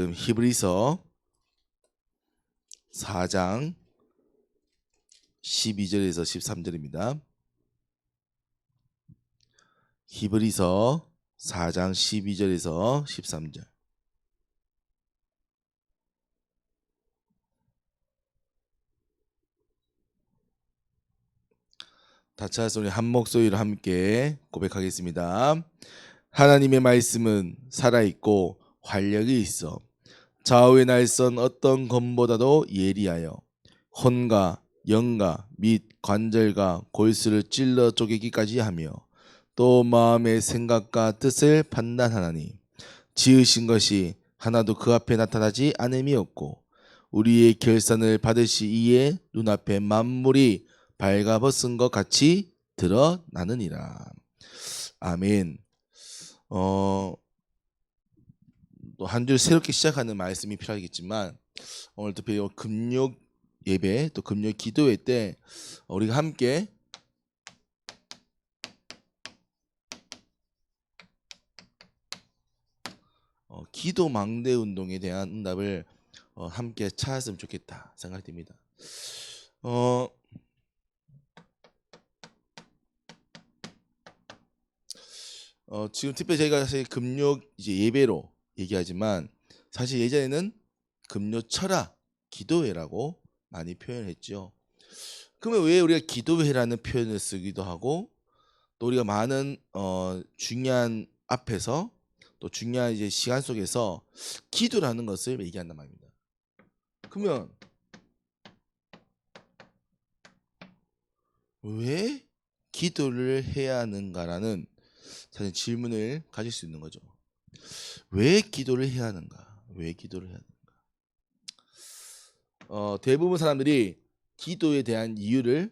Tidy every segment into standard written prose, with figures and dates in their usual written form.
말씀 히브리서 4장 12절에서 13절입니다. 히브리서 4장 12절에서 13절. 다 찾아서 우리 한 목소리로 함께 고백하겠습니다. 하나님의 말씀은 살아있고 활력이 있어 좌우의 날선 어떤 검보다도 예리하여 혼과 영과 및 관절과 골수를 찔러 쪼개기까지 하며 또 마음의 생각과 뜻을 판단하나니 지으신 것이 하나도 그 앞에 나타나지 않음이 없고 우리의 결산을 받으시기에 눈앞에 만물이 발가벗은 것 같이 드러나느니라. 아멘. 또 한 줄 새롭게 시작하는 말씀이 필요하겠지만 오늘 특별히 금요 예배 또 금요 기도회 때 우리가 함께 기도 망대 운동에 대한 응답을 함께 찾았으면 좋겠다 생각됩니다. 지금 특별히 저희가 사실 금요 이제 예배로 얘기하지만 사실 예전에는 금요 철학 기도회라고 많이 표현했죠. 그러면 왜 우리가 기도회라는 표현을 쓰기도 하고 또 우리가 많은 중요한 앞에서 또 중요한 이제 시간 속에서 기도라는 것을 얘기한단 말입니다. 그러면 왜 기도를 해야 하는가라는 사실 질문을 가질 수 있는 거죠. 왜 기도를 해야 하는가? 왜 기도를 해야 하는가? 대부분 사람들이 기도에 대한 이유를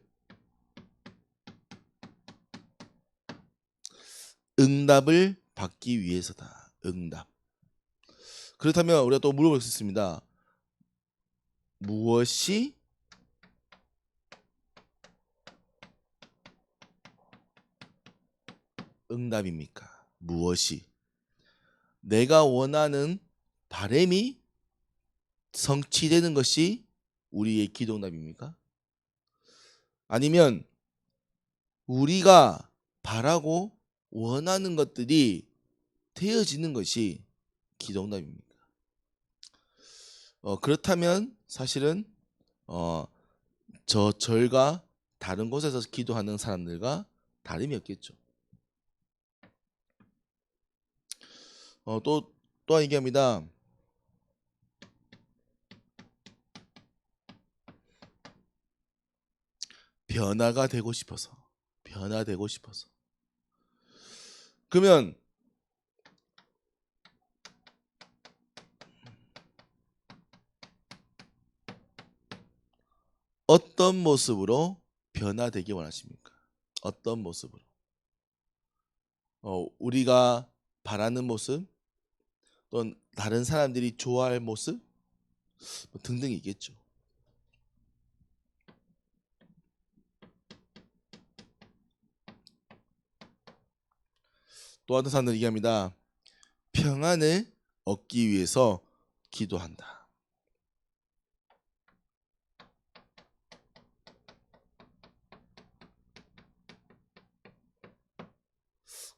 응답을 받기 위해서다. 응답. 그렇다면 우리가 또 물어볼 수 있습니다. 무엇이 응답입니까? 무엇이? 내가 원하는 바람이 성취되는 것이 우리의 기도 응답입니까? 아니면 우리가 바라고 원하는 것들이 되어지는 것이 기도 응답입니까? 그렇다면 사실은 절과 다른 곳에서 기도하는 사람들과 다름이 없겠죠. 또한 얘기합니다. 변화가 되고 싶어서. 변화되고 싶어서. 그러면 어떤 모습으로 변화되기 원하십니까? 어떤 모습으로? 우리가 바라는 모습, 또는 다른 사람들이 좋아할 모습 등등이 있겠죠. 또 어떤 사람들은 얘기합니다. 평안을 얻기 위해서 기도한다.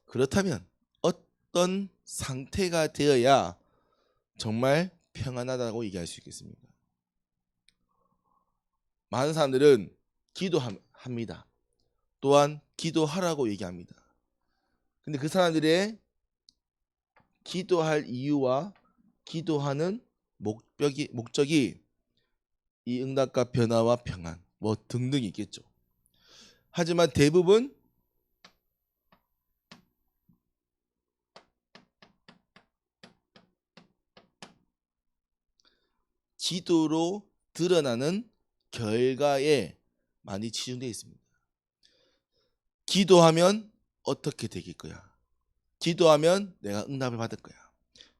그렇다면 어떤 상태가 되어야 정말 평안하다고 얘기할 수 있겠습니까? 많은 사람들은 기도합니다. 또한 기도하라고 얘기합니다. 근데 그 사람들의 기도할 이유와 기도하는 목적이 이 응답과 변화와 평안 뭐 등등이 있겠죠. 하지만 대부분 기도로 드러나는 결과에 많이 치중되어 있습니다. 기도하면 어떻게 되길 거야? 기도하면 내가 응답을 받을 거야.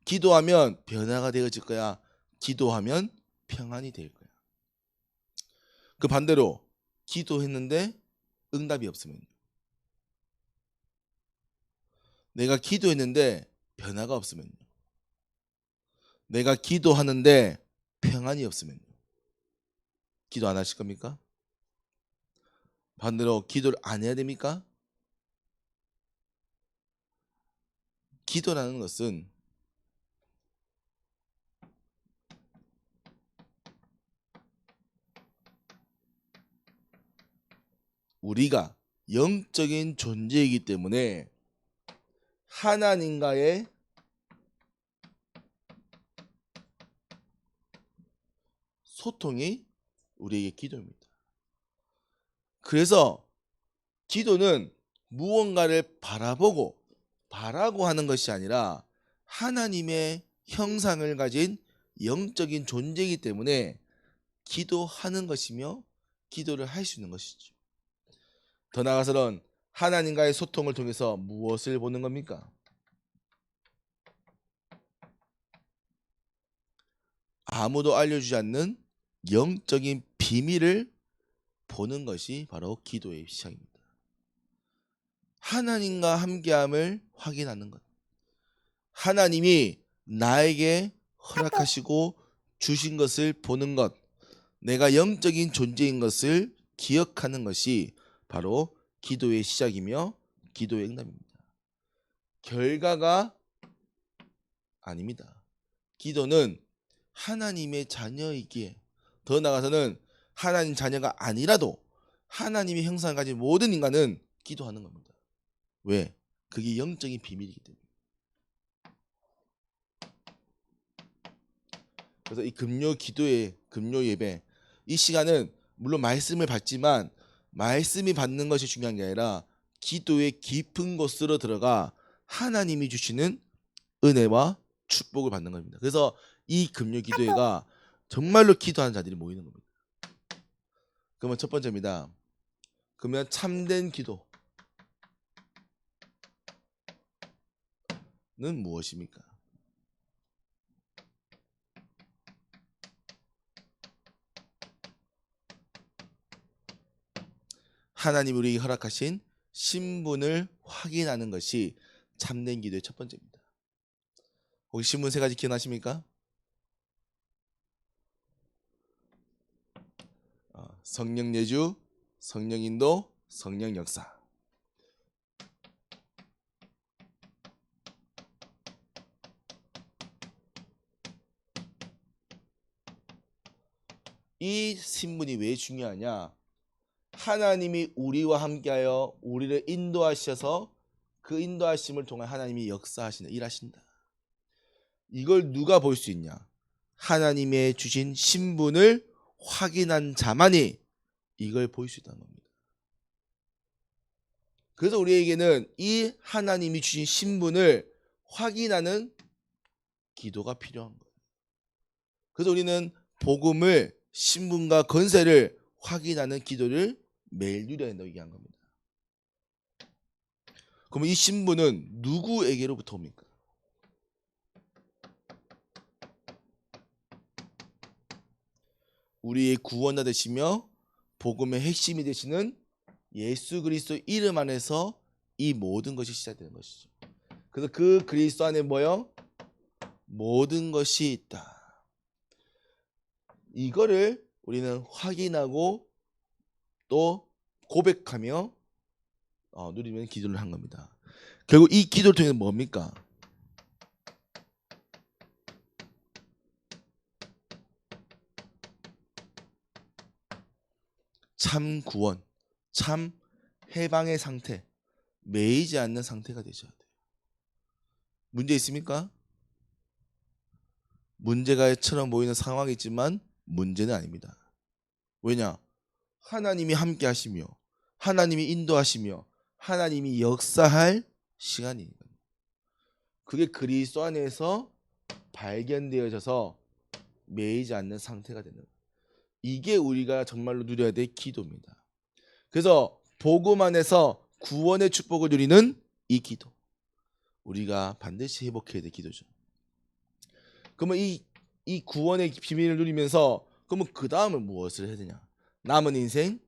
기도하면 변화가 되어질 거야. 기도하면 평안이 될 거야. 그 반대로 기도했는데 응답이 없으면, 내가 기도했는데 변화가 없으면, 내가 기도하는데 평안이 없으면 기도 안 하실 겁니까? 반대로 기도를 안 해야 됩니까? 기도라는 것은 우리가 영적인 존재이기 때문에 하나님과의 소통이 우리에게 기도입니다. 그래서 기도는 무언가를 바라고 하는 것이 아니라 하나님의 형상을 가진 영적인 존재이기 때문에 기도하는 것이며 기도를 할 수 있는 것이죠. 더 나아가서는 하나님과의 소통을 통해서 무엇을 보는 겁니까? 아무도 알려주지 않는 영적인 비밀을 보는 것이 바로 기도의 시작입니다. 하나님과 함께함을 확인하는 것. 하나님이 나에게 허락하시고 주신 것을 보는 것. 내가 영적인 존재인 것을 기억하는 것이 바로 기도의 시작이며 기도의 응답입니다. 결과가 아닙니다. 기도는 하나님의 자녀이기에, 더 나아가서는 하나님 자녀가 아니라도 하나님의 형상을 가진 모든 인간은 기도하는 겁니다. 왜? 그게 영적인 비밀이기 때문에. 그래서 이 금요 기도의 금요 예배, 이 시간은 물론 말씀을 받지만 말씀이 받는 것이 중요한 게 아니라 기도의 깊은 곳으로 들어가 하나님이 주시는 은혜와 축복을 받는 겁니다. 그래서 이 금요 기도회가 정말로 기도하는 자들이 모이는 겁니다. 그러면 첫 번째입니다. 그러면 참된 기도는 무엇입니까? 하나님이 우리에게 허락하신 신분을 확인하는 것이 참된 기도의 첫 번째입니다. 혹시 신분 세 가지 기억나십니까? 성령 내주, 성령 인도, 성령 역사. 이 신분이 왜 중요하냐? 하나님이 우리와 함께하여 우리를 인도하셔서 그 인도하심을 통해 하나님이 역사하신다, 일하신다. 이걸 누가 볼 수 있냐? 하나님의 주신 신분을 확인한 자만이 이걸 볼 수 있다는 겁니다. 그래서 우리에게는 이 하나님이 주신 신분을 확인하는 기도가 필요한 거예요. 그래서 우리는 복음을, 신분과 권세를 확인하는 기도를 매일 누려야 된다고 얘기한 겁니다. 그러면 이 신분은 누구에게로부터 옵니까? 우리의 구원자 되시며 복음의 핵심이 되시는 예수 그리스도 이름 안에서 이 모든 것이 시작되는 것이죠. 그래서 그 그리스도 안에 뭐요? 모든 것이 있다. 이거를 우리는 확인하고 또 고백하며 누리면 기도를 한 겁니다. 결국 이 기도를 통해서 뭡니까? 참 구원, 참 해방의 상태, 매이지 않는 상태가 되셔야 돼요. 문제 있습니까? 문제가처럼 보이는 상황이 있지만 문제는 아닙니다. 왜냐? 하나님이 함께 하시며 하나님이 인도하시며 하나님이 역사할 시간이에요. 그게 그리스도 안에서 발견되어져서 매이지 않는 상태가 되는 거예요. 이게 우리가 정말로 누려야 될 기도입니다. 그래서 복음 안에서 구원의 축복을 누리는 이 기도, 우리가 반드시 회복해야 될 기도죠. 그러면 이 구원의 비밀을 누리면서 그러면 그 다음은 무엇을 해야 되냐? 남은 인생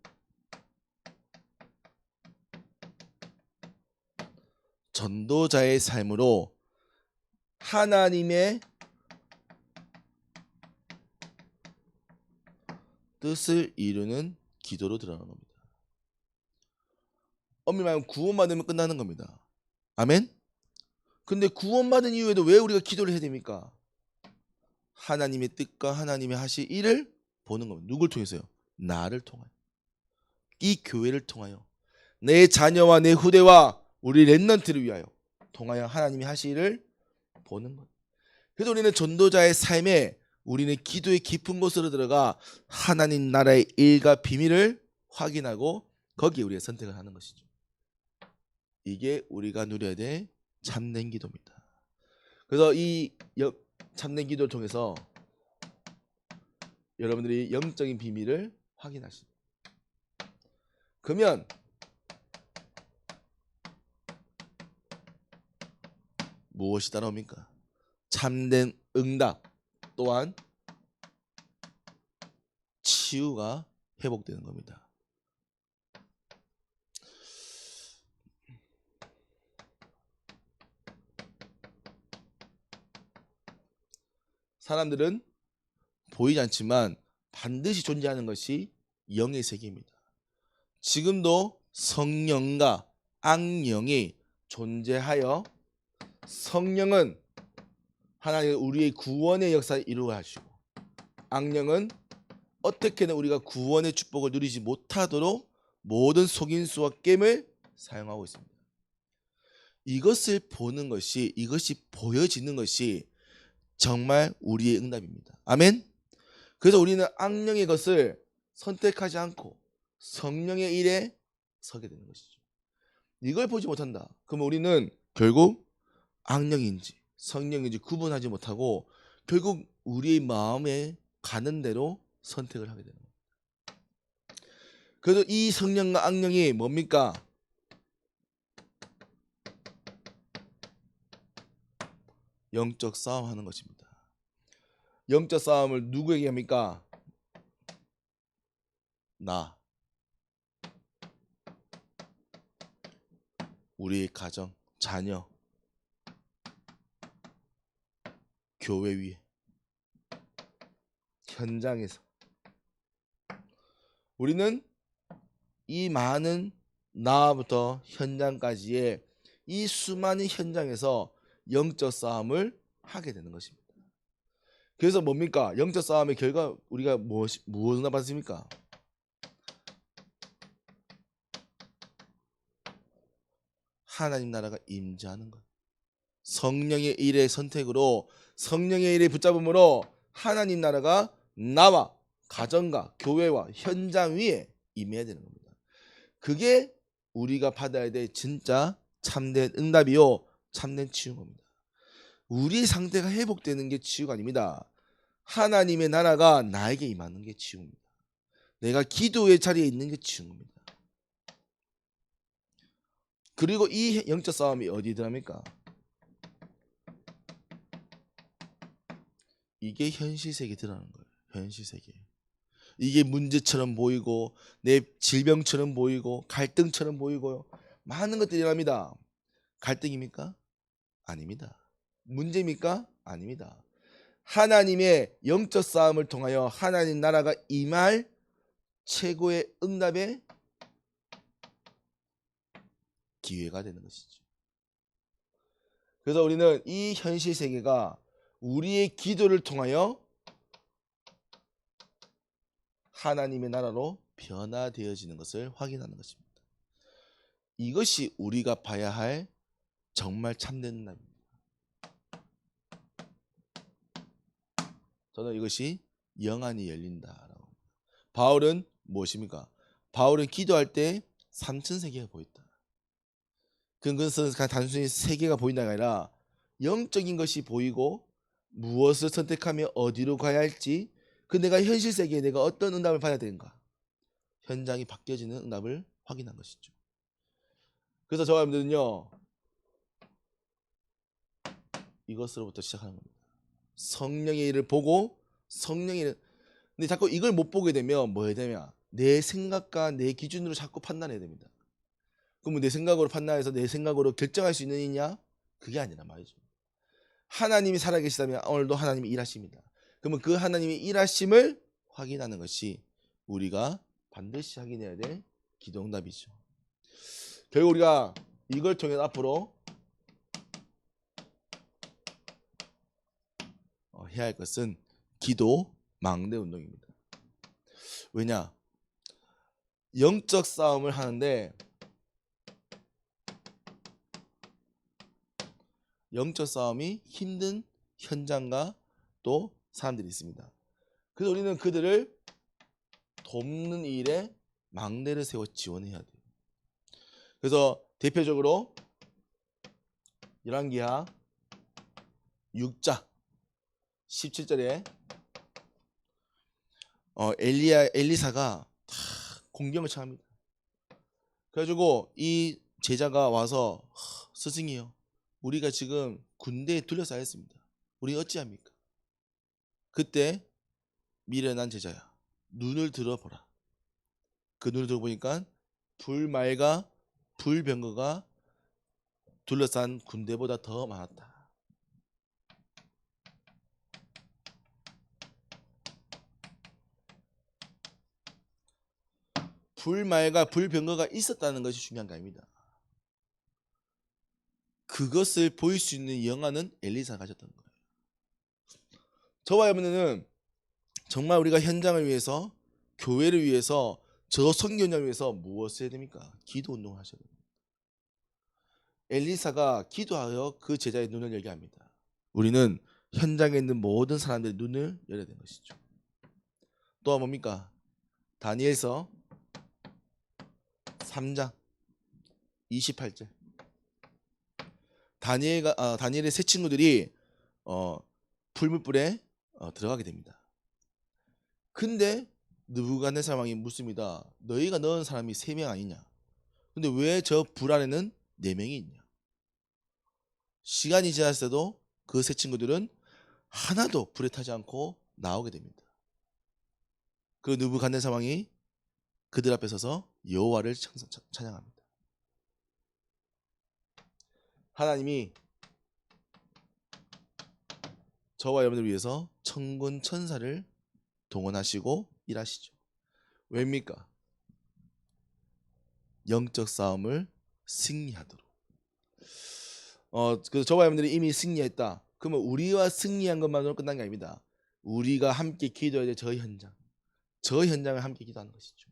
전도자의 삶으로 하나님의 뜻을 이루는 기도로 들어가는 겁니다. 엄밀히 말하면 구원받으면 끝나는 겁니다. 아멘? 근데 구원받은 이후에도 왜 우리가 기도를 해야 됩니까? 하나님의 뜻과 하나님의 하실 일을 보는 겁니다. 누굴 통해서요? 나를 통하여. 이 교회를 통하여. 내 자녀와 내 후대와 우리 렘넌트를 위하여 통하여 하나님이 하실 일을 보는 것. 그래서 우리는 전도자의 삶에 우리는 기도의 깊은 곳으로 들어가 하나님 나라의 일과 비밀을 확인하고 거기에 우리가 선택을 하는 것이죠. 이게 우리가 누려야 될 참된 기도입니다. 그래서 이 참된 기도를 통해서 여러분들이 영적인 비밀을 확인하십니다. 그러면 무엇이 따라옵니까? 참된 응답 또한 치유가 회복되는 겁니다. 사람들은 보이지 않지만 반드시 존재하는 것이 영의 세계입니다. 지금도 성령과 악령이 존재하여 성령은 하나님 우리의 구원의 역사를 이루어 하시고 악령은 어떻게든 우리가 구원의 축복을 누리지 못하도록 모든 속임수와 게임을 사용하고 있습니다. 이것을 보는 것이 이것이 보여지는 것이 정말 우리의 응답입니다. 아멘. 그래서 우리는 악령의 것을 선택하지 않고 성령의 일에 서게 되는 것이죠. 이걸 보지 못한다. 그러면 우리는 결국 악령인지 성령인지 구분하지 못하고 결국 우리의 마음에 가는 대로 선택을 하게 되는 겁니다. 그래서 이 성령과 악령이 뭡니까? 영적 싸움하는 것입니다. 영적 싸움을 누구에게 합니까? 나, 우리의 가정, 자녀, 교회 위에, 현장에서 우리는 이 많은 나부터 현장까지의 이 수많은 현장에서 영적 싸움을 하게 되는 것입니다. 그래서 뭡니까? 영적 싸움의 결과 우리가 무엇을 받습니까? 하나님 나라가 임재하는 것. 성령의 일의 선택으로 성령의 일의 붙잡음으로 하나님 나라가 나와 가정과 교회와 현장 위에 임해야 되는 겁니다. 그게 우리가 받아야 될 진짜 참된 응답이요 참된 치유인 겁니다. 우리 상태가 회복되는 게 치유가 아닙니다. 하나님의 나라가 나에게 임하는 게 치유입니다. 내가 기도의 자리에 있는 게 치유인 겁니다. 그리고 이 영적 싸움이 어디 들어갑니까? 이게 현실 세계에 드러나는 거예요. 현실 세계. 이게 문제처럼 보이고 내 질병처럼 보이고 갈등처럼 보이고요. 많은 것들이 일어납니다. 갈등입니까? 아닙니다. 문제입니까? 아닙니다. 하나님의 영적 싸움을 통하여 하나님 나라가 임할 최고의 응답의 기회가 되는 것이죠. 그래서 우리는 이 현실 세계가 우리의 기도를 통하여 하나님의 나라로 변화되어지는 것을 확인하는 것입니다. 이것이 우리가 봐야 할 정말 참된 응답입니다. 저는 이것이 영안이 열린다라고. 바울은 무엇입니까? 바울은 기도할 때 3천 세계가 보였다. 그것은 단순히 세계가 보인다가 아니라 영적인 것이 보이고 무엇을 선택하며 어디로 가야 할지 그 내가 현실 세계에 내가 어떤 응답을 받아야 되는가 현장이 바뀌어지는 응답을 확인한 것이죠. 그래서 저와 여러분들은요 이것으로부터 시작하는 겁니다. 성령의 일을 보고 성령의 일을 근데 자꾸 이걸 못 보게 되면 뭐 해야 되냐 내 생각과 내 기준으로 자꾸 판단해야 됩니다. 그러면 내 생각으로 판단해서 내 생각으로 결정할 수 있는 이냐? 그게 아니라 말이죠. 하나님이 살아계시다면 오늘도 하나님이 일하십니다. 그러면 그 하나님이 일하심을 확인하는 것이 우리가 반드시 확인해야 될 기도응답이죠. 결국 우리가 이걸 통해 앞으로 해야 할 것은 기도 망대 운동입니다. 왜냐? 영적 싸움을 하는데 영적 싸움이 힘든 현장과 또 사람들이 있습니다. 그래서 우리는 그들을 돕는 일에 망대를 세워 지원해야 돼요. 그래서 대표적으로 열왕기하 6장 17절에 엘리사가 다 공경을 청합니다. 그래가지고 이 제자가 와서 스승이요, 우리가 지금 군대에 둘러싸였습니다. 우리 어찌합니까? 그때 미련한 제자야, 눈을 들어보라. 그 눈을 들어보니까 불말과 불병거가 둘러싼 군대보다 더 많았다. 불말과 불병거가 있었다는 것이 중요한 게 아닙니다. 그것을 보일 수 있는 영화는 엘리사가 가졌던 거예요. 저와 여러분은 정말 우리가 현장을 위해서, 교회를 위해서, 저 선교를 위해서 무엇을 해야 됩니까? 기도 운동을 하셔야 됩니다. 엘리사가 기도하여 그 제자의 눈을 열게 합니다. 우리는 현장에 있는 모든 사람들의 눈을 열어야 되는 것이죠. 또 뭡니까? 다니엘서 3장 28절. 다니엘의 세 친구들이 불문불에 들어가게 됩니다. 근데 느부갓네살 왕이 묻습니다. 너희가 넣은 사람이 3명 아니냐? 근데 왜 저 불 안에는 4명이 있냐? 시간이 지났을 때도 그 세 친구들은 하나도 불에 타지 않고 나오게 됩니다. 그 느부갓네살 왕이 그들 앞에 서서 여호와를 찬양합니다. 하나님이 저와 여러분을 위해서 천군 천사를 동원하시고 일하시죠. 왜입니까? 영적 싸움을 승리하도록. 그래서 저와 여러분들이 이미 승리했다. 그러면 우리와 승리한 것만으로 끝난 게 아닙니다. 우리가 함께 기도해야 될 저 현장을 함께 기도하는 것이죠.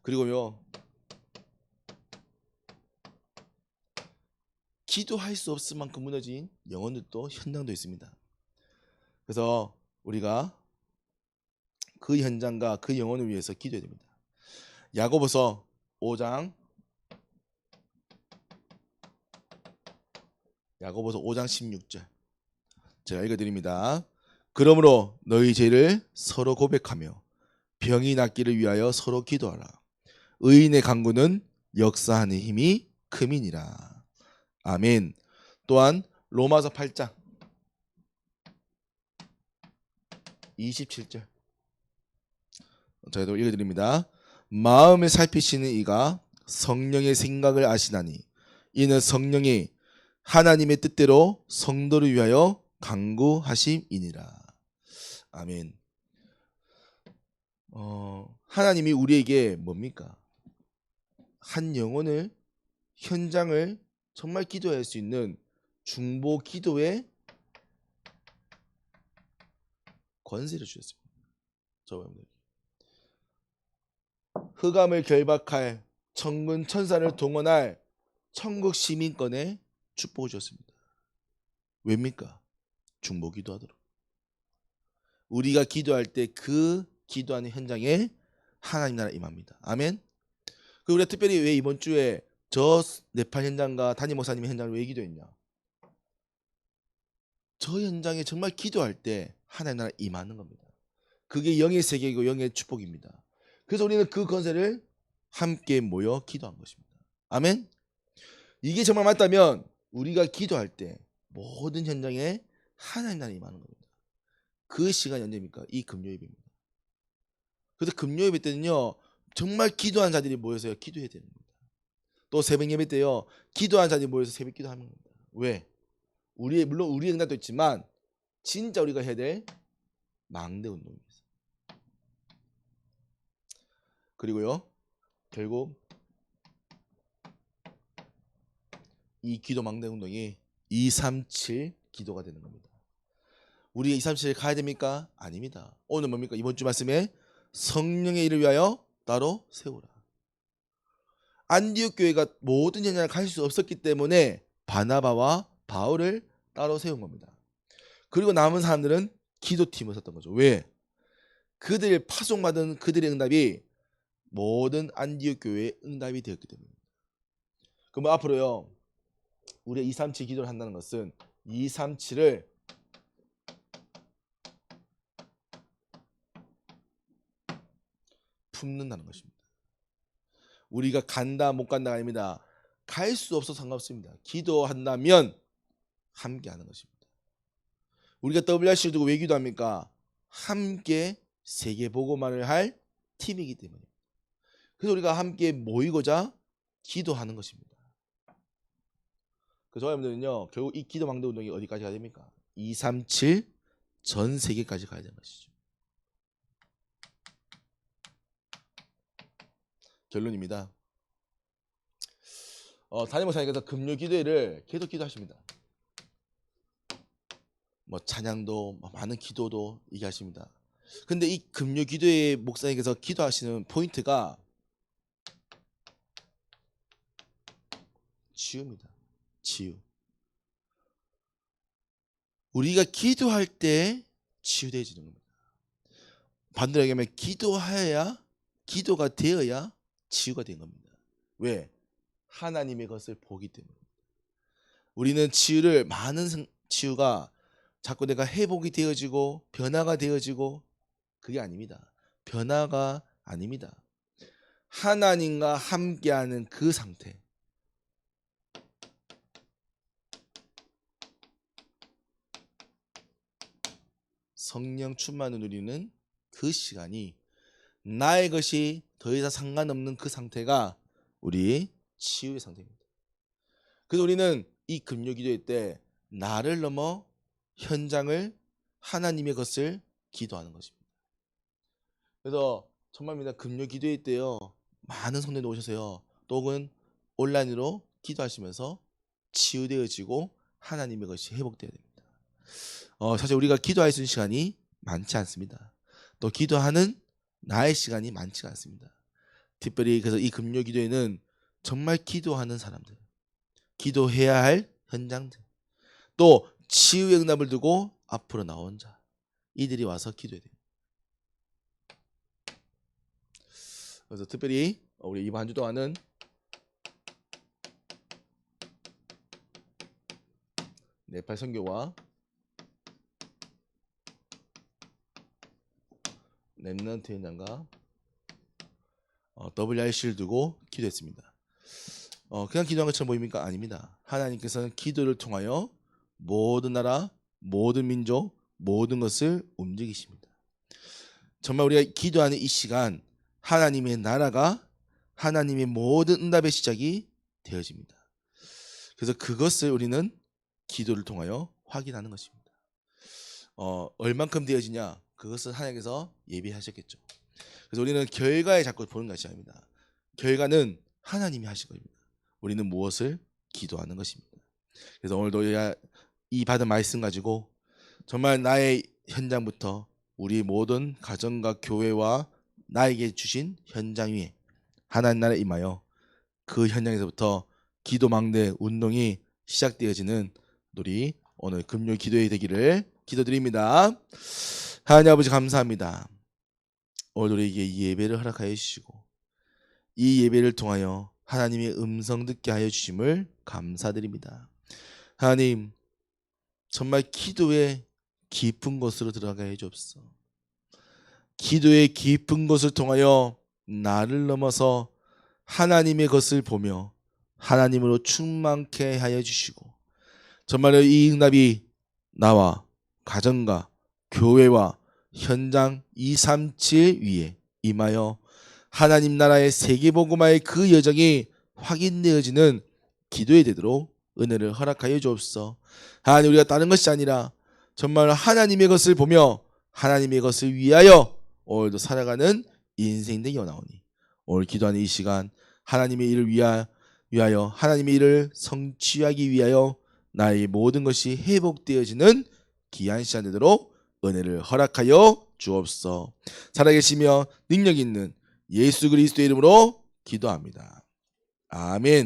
그리고요, 기도할 수 없을 만큼 무너진 영혼들도 현장도 있습니다. 그래서 우리가 그 현장과 그 영혼을 위해서 기도해야 됩니다. 야고보서 5장 16절 제가 읽어드립니다. 그러므로 너희 죄를 서로 고백하며 병이 낫기를 위하여 서로 기도하라. 의인의 간구는 역사하는 힘이 큼이니라. 아멘. 또한 로마서 8장 27절 저희도 읽어드립니다. 마음을 살피시는 이가 성령의 생각을 아시나니 이는 성령이 하나님의 뜻대로 성도를 위하여 간구하심이니라. 아멘. 하나님이 우리에게 뭡니까? 한 영혼을, 현장을 정말 기도할 수 있는 중보 기도의 권세를 주셨습니다. 저와 여러분들, 흑암을 결박할 천군 천사를 동원할 천국 시민권에 축복을 주셨습니다. 왜입니까? 중보 기도하도록. 우리가 기도할 때 그 기도하는 현장에 하나님 나라 임합니다. 아멘. 그 우리가 특별히 왜 이번 주에 저 네팔 현장과 담임 목사님의 현장을 왜 기도했냐? 저 현장에 정말 기도할 때 하나님 나라 임하는 겁니다. 그게 영의 세계이고 영의 축복입니다. 그래서 우리는 그 권세를 함께 모여 기도한 것입니다. 아멘. 이게 정말 맞다면 우리가 기도할 때 모든 현장에 하나님 나라 임하는 겁니다. 그 시간이 언제입니까? 이 금요일입니다. 그래서 금요일 때는요, 정말 기도한 자들이 모여서 기도해야 되는 겁니다. 또 새벽 예배 때요, 기도한 자들이 모여서 새벽 기도하는 겁니다. 왜? 물론 우리의 응답도 있지만 진짜 우리가 해야 될 망대 운동입니다. 그리고요 결국 이 기도 망대 운동이 237 기도가 되는 겁니다. 우리가 237 가야 됩니까? 아닙니다. 오늘 뭡니까? 이번 주 말씀에 성령의 일을 위하여 따로 세우라. 안디옥 교회가 모든 현장을 갈 수 없었기 때문에 바나바와 바울을 따로 세운 겁니다. 그리고 남은 사람들은 기도팀을 썼던 거죠. 왜? 그들 파송받은 그들의 응답이 모든 안디옥 교회의 응답이 되었기 때문입니다. 그럼 앞으로요 우리가 237 기도를 한다는 것은 237을 품는다는 것입니다. 우리가 간다 못 간다가 아닙니다. 갈 수 없어서 상관없습니다. 기도한다면 함께 하는 것입니다. 우리가 WRC를 두고 왜 기도합니까? 함께 세계 복음화를 할 팀이기 때문입니다. 그래서 우리가 함께 모이고자 기도하는 것입니다. 그래서 여러분들은요 결국 이 기도 망대 운동이 어디까지 가야 됩니까? 237 전 세계까지 가야 되는 것이죠. 결론입니다. 담임 목사님께서 금요 기도회를 계속 기도하십니다. 뭐 찬양도 많은 기도도 얘기하십니다. 근데 이 금요 기도회 목사님께서 기도하시는 포인트가 치유입니다. 치유. 우리가 기도할 때 치유되어지는 겁니다. 반대로 얘기하면 기도가 되어야 치유가 된 겁니다. 왜? 하나님의 것을 보기 때문에. 우리는 많은 치유가 자꾸 내가 회복이 되어지고 변화가 되어지고 그게 아닙니다. 변화가 아닙니다. 하나님과 함께하는 그 상태. 성령 충만을 누리는 그 시간이 나의 것이 더 이상 상관없는 그 상태가 우리 치유의 상태입니다. 그래서 우리는 이 금요 기도회 때 나를 넘어 현장을 하나님의 것을 기도하는 것입니다. 그래서 정말입니다. 금요 기도회 때요 많은 성도들 오셔서요 또 혹은 온라인으로 기도하시면서 치유되어지고 하나님의 것이 회복되어야 됩니다. 사실 우리가 기도할 수 있는 시간이 많지 않습니다. 또 기도하는 나의 시간이 많지가 않습니다. 특별히 그래서 이 금요 기도회는 정말 기도하는 사람들, 기도해야 할 현장들, 또 치유의 응답을 두고 앞으로 나온 자, 이들이 와서 기도해야 돼요. 그래서 특별히 우리 이번 한 주 동안은 네팔 선교와 렘넌트 현장과 WRC를 두고 기도했습니다. 그냥 기도한 것처럼 보입니까? 아닙니다. 하나님께서는 기도를 통하여 모든 나라, 모든 민족, 모든 것을 움직이십니다. 정말 우리가 기도하는 이 시간 하나님의 나라가 하나님의 모든 응답의 시작이 되어집니다. 그래서 그것을 우리는 기도를 통하여 확인하는 것입니다. 얼만큼 되어지냐? 그것은 하나님께서 예비하셨겠죠. 그래서 우리는 결과에 자꾸 보는 것이 아닙니다. 결과는 하나님이 하신 겁니다. 우리는 무엇을 기도하는 것입니다. 그래서 오늘도 이 받은 말씀 가지고 정말 나의 현장부터 우리 모든 가정과 교회와 나에게 주신 현장 위에 하나님 나라에 임하여 그 현장에서부터 기도 망대 운동이 시작되어지는 우리 오늘 금요 기도회 되기를 기도드립니다. 하나님 아버지 감사합니다. 오늘 우리에게 이 예배를 허락하여 주시고 이 예배를 통하여 하나님의 음성 듣게 하여 주심을 감사드립니다. 하나님 정말 기도의 깊은 곳으로 들어가게 해주옵소서. 기도의 깊은 곳을 통하여 나를 넘어서 하나님의 것을 보며 하나님으로 충만케 하여 주시고 정말로 이 응답이 나와 가정과 교회와 현장 237 위에 임하여 하나님 나라의 세계복음화의 그 여정이 확인되어지는 기도에 되도록 은혜를 허락하여 주옵소서. 하나님 우리가 다른 것이 아니라 정말 하나님의 것을 보며 하나님의 것을 위하여 오늘도 살아가는 인생 되기 원하오니 오늘 기도하는 이 시간 하나님의 일을 위하여 하나님의 일을 성취하기 위하여 나의 모든 것이 회복되어지는 귀한 시간 되도록 은혜를 허락하여 주옵소서. 살아계시며 능력 있는 예수 그리스도의 이름으로 기도합니다. 아멘.